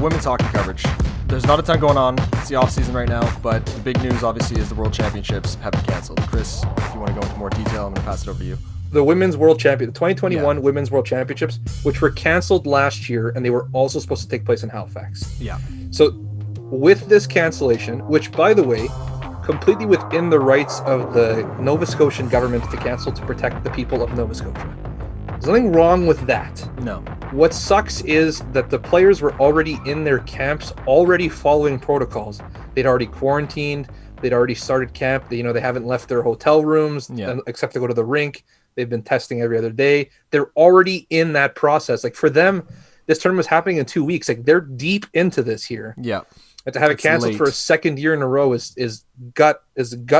Women's hockey coverage. There's not a ton going on. It's the off season right now, but the big news obviously is the World Championships have been canceled. Chris, if you want to go into more detail, I'm going to pass it over to you. The Women's World Champion, the 2021 Women's World Championships, which were canceled last year, and they were also supposed to take place in Halifax. Yeah. So with this cancellation, which, by the way, completely within the rights of the Nova Scotian government to cancel to protect the people of Nova Scotia. There's nothing wrong with that. No. What sucks is that the players were already in their camps, already following protocols. They'd already quarantined. They'd already started camp. They haven't left their hotel rooms except to go to the rink. They've been testing every other day. They're already in that process. Like, for them, this tournament was happening in 2 weeks. Like, they're deep into this here. Yeah. And to have it canceled for a second year in a row is gut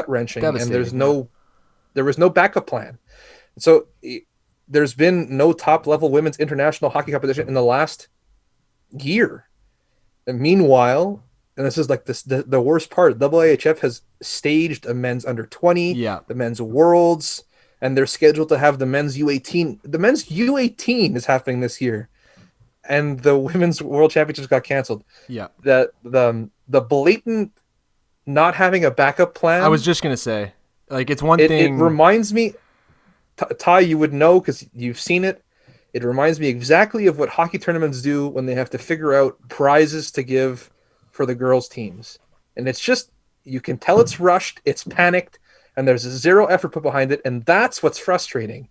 wrenching. And there was no backup plan. So there's been no top level women's international hockey competition in the last year. And meanwhile, and this is like the worst part, WIHF has staged a men's under 20, the men's worlds, and they're scheduled to have the men's U18. The men's U18 is happening this year. And the women's world championships got canceled. Yeah. The blatant not having a backup plan. I was just going to say, like, it's one thing. It reminds me, Ty, you would know because you've seen it. It reminds me exactly of what hockey tournaments do when they have to figure out prizes to give for the girls' teams. And it's just, you can tell it's rushed, it's panicked, and there's zero effort put behind it. And that's what's frustrating.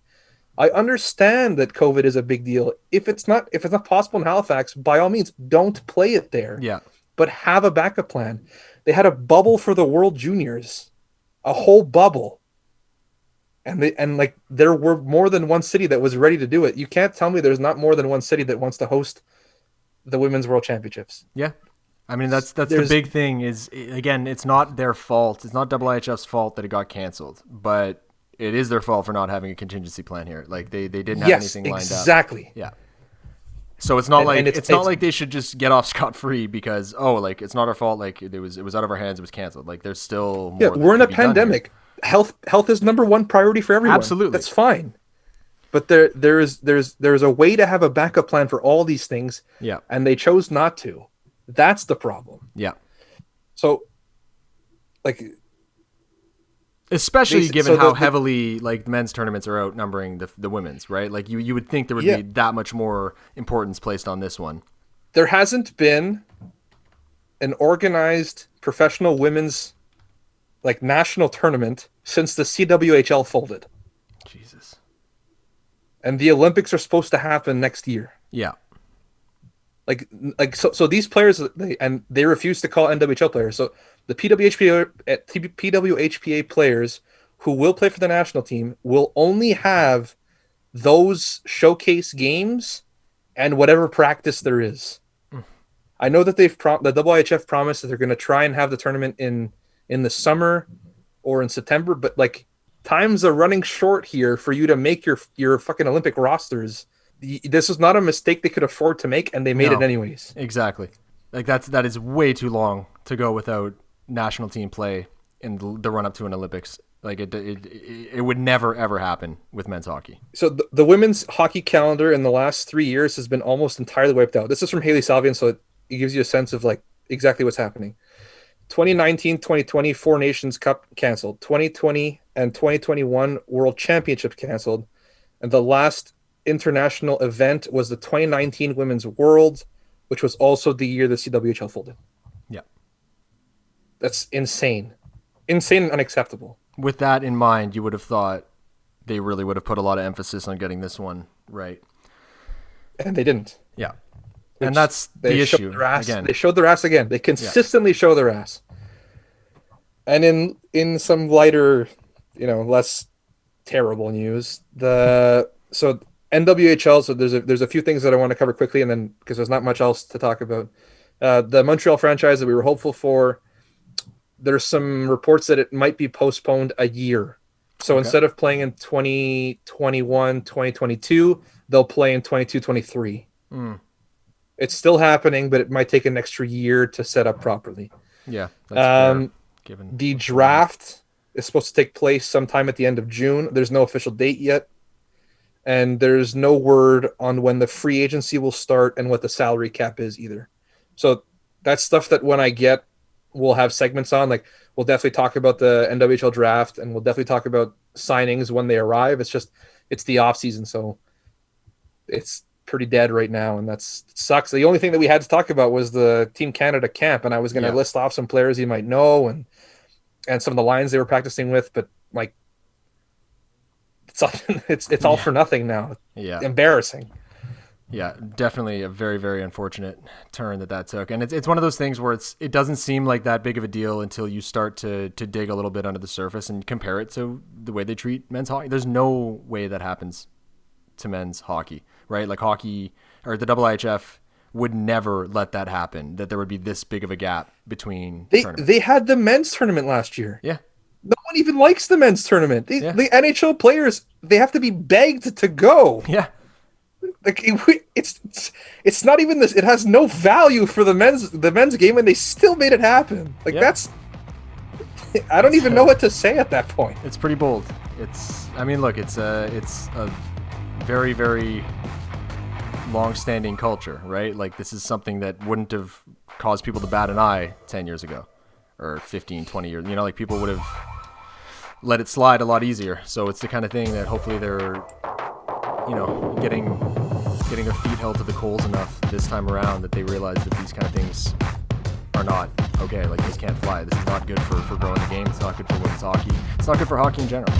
I understand that COVID is a big deal. If it's not possible in Halifax, by all means, don't play it there. Yeah. But have a backup plan. They had a bubble for the World Juniors, a whole bubble. And there were more than one city that was ready to do it. You can't tell me there's not more than one city that wants to host the Women's World Championships. Yeah. I mean, that's the big thing is, again, it's not their fault. It's not IIHF's fault that it got canceled, but it is their fault for not having a contingency plan here. Like, they didn't have anything lined up. Exactly. Yeah. So it's not it's not like they should just get off scot-free because it's not our fault. Like, it was out of our hands. It was canceled. Like, there's still more. Yeah, we're in a pandemic. Health is number one priority for everyone. Absolutely, that's fine. But there's a way to have a backup plan for all these things. Yeah, and they chose not to. That's the problem. Yeah. So, especially given how heavily the men's tournaments are outnumbering the women's, right? Like, you would think there would be that much more importance placed on this one. There hasn't been an organized professional women's national tournament since the CWHL folded. Jesus. And the Olympics are supposed to happen next year. Yeah. So these players, they refuse to call NWHL players. So the PWHPA players who will play for the national team will only have those showcase games and whatever practice there is. I know that the WIHF promised that they're going to try and have the tournament in the summer or in September, but times are running short here for you to make your fucking Olympic rosters. This was not a mistake they could afford to make, and they made it anyways. Exactly. That is way too long to go without national team play in the run up to an Olympics. It would never ever happen with men's hockey. So the women's hockey calendar in the last 3 years has been almost entirely wiped out. This is from Haley Salvian, so it gives you a sense of exactly what's happening. 2019-2020 Four Nations Cup canceled. 2020 and 2021 World Championships canceled. And the last international event was the 2019 Women's Worlds, which was also the year the CWHL folded. Yeah. That's insane. Insane and unacceptable. With that in mind, you would have thought they really would have put a lot of emphasis on getting this one right. And they didn't. Yeah. And that's the issue. Again. They showed their ass again. They consistently show their ass. And in some lighter, less terrible news, so NWHL. So there's a few things that I want to cover quickly, and then because there's not much else to talk about. The Montreal franchise that we were hopeful for, there's some reports that it might be postponed a year. So instead of playing in 2021, 2022, they'll play in 22-23. It's still happening, but it might take an extra year to set up properly. Yeah. That's fair, given the draft is supposed to take place sometime at the end of June. There's no official date yet. And there's no word on when the free agency will start and what the salary cap is either. So that's stuff that when I get, we'll have segments on. Like we'll definitely talk about the NWHL draft, and we'll definitely talk about signings when they arrive. It's the off season, so it's pretty dead right now, and that's sucks. The only thing that we had to talk about was the Team Canada camp, and I was going to list off some players you might know and some of the lines they were practicing with, but like it's all for nothing now. Yeah, embarrassing. Yeah, definitely a very, very unfortunate turn that took. And it's one of those things where it doesn't seem like that big of a deal until you start to dig a little bit under the surface and compare it to the way they treat men's hockey. There's no way that happens to men's hockey, right? Like hockey or the IIHF would never let that happen, that there would be this big of a gap between tournaments. They had the men's tournament last year. Yeah. No one even likes the men's tournament. The NHL players, they have to be begged to go. Yeah. Like it's not even this. It has no value for the men's game, and they still made it happen. Like that's. I don't even know what to say at that point. It's pretty bold. I mean, look, it's a very, very long-standing culture, right? Like this is something that wouldn't have caused people to bat an eye 10 years ago, or 15, 20 years. You know, like people would have let it slide a lot easier. So it's the kind of thing that hopefully they're, getting their feet held to the coals enough this time around that they realize that these kind of things are not okay. Like this can't fly. This is not good for growing the game. It's not good for women's hockey. It's not good for hockey in general.